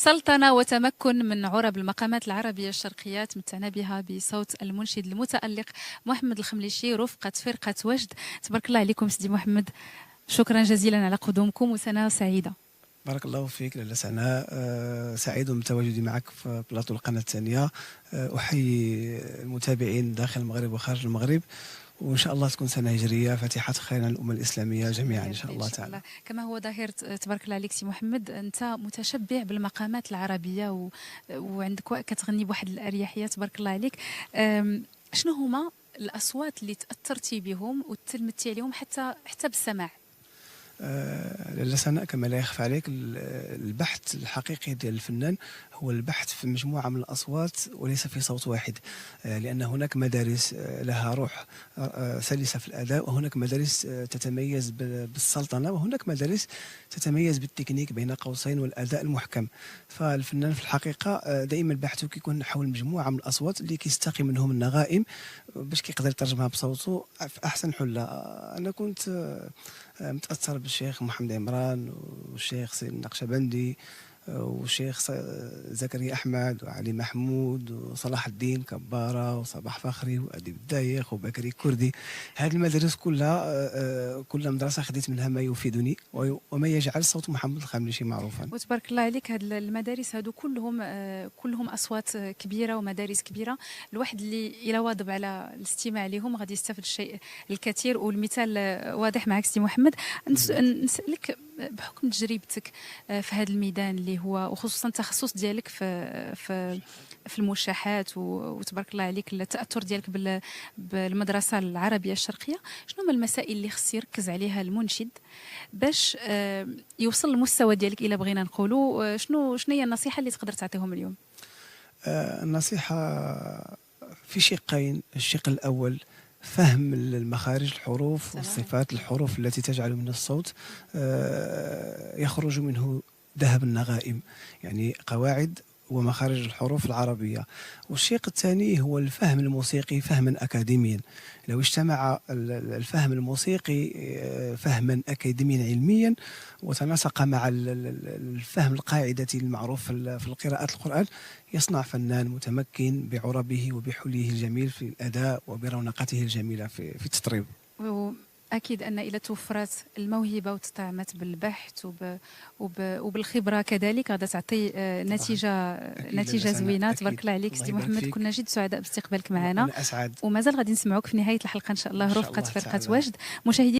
سلطنة وتمكن من عرب المقامات العربية الشرقية تمتعنا بها بصوت المنشد المتألق محمد الخمليشي رفقة فرقة وجد. تبارك الله عليكم سيدي محمد، شكرا جزيلا على قدومكم وسنة سعيدة. بارك الله فيك لاله سناء. سعيد بتواجدي معك في بلاطو القناة الثانية. أحيي المتابعين داخل المغرب وخارج المغرب، وإن شاء الله تكون سنة هجرية فاتحة خير على الأمة الإسلامية جميعا إن شاء الله تعالى. كما هو ظاهر تبارك الله عليك سي محمد، أنت متشبع بالمقامات العربية وعندك كتغني بواحد الأريحية تبارك الله عليك. شنو هما الأصوات اللي تأثرتي بهم وتلمتي عليهم حتى بالسماع؟ لاله سناء، كما لا يخفى عليك، البحث الحقيقي ديال الفنان هو البحث في مجموعة من الأصوات وليس في صوت واحد، لأن هناك مدارس لها روح سلسة في الأداء، وهناك مدارس تتميز بالسلطنة، وهناك مدارس تتميز بالتكنيك بين قوسين والأداء المحكم. فالفنان في الحقيقة دائما بحثه كيكون حول مجموعة من الأصوات اللي كيستقي منهم النغائم باش كيقدر يترجمها بصوته في أحسن حلة. أنا كنت متأثر بالشيخ محمد عمران والشيخ سيد النقشبندي والشيخ زكريا أحمد وعلي محمود وصلاح الدين كبارة وصباح فخري وأديب الدايخ وبكري كردي. هذه المدارس كلها كل مدرسة خديت منها ما يفيدني وما يجعل صوت محمد الخمليشي معروفا. وتبارك الله عليك، هاد المدارس هادو كلهم أصوات كبيرة ومدارس كبيرة. الواحد اللي إلا واظب على الاستماع لهم غادي يستفد الشيء الكثير، والمثال واضح معك سي محمد. نسألك بحكم تجربتك في هذا الميدان اللي هو وخصوصا التخصص ديالك في الموشحات وتبارك الله عليك التأثر ديالك بالمدرسة العربية الشرقية، شنو هما المسائل اللي خص يركز عليها المنشد باش يوصل للمستوى ديالك إلا بغينا نقولوا؟ شنو هي النصيحة اللي تقدر تعطيهم اليوم؟ النصيحة في شقين. الشق الأول فهم المخارج الحروف والصفات الحروف التي تجعل من الصوت يخرج منه ذهب النغائم، يعني قواعد ومخارج الحروف العربية. والشق الثاني هو الفهم الموسيقي فهما أكاديميا. لو اجتمع الفهم الموسيقي فهما أكاديميا علميا وتناسق مع الفهم القاعدة المعروف في القراءة القرآن، يصنع فنان متمكن بعربه وبحليه الجميل في الأداء وبرونقته الجميلة في التطريب. أكيد أن إذا توفرت الموهبة وتطعمت بالبحث وبالخبرة كذلك غادي تعطي نتيجة زوينة. تبارك الله عليك سيدي محمد، كنا جد سعداء باستقبالك معنا، ومازال غادي نسمعوك في نهاية الحلقة إن شاء الله رفقة فرقة وجد. مشاهدي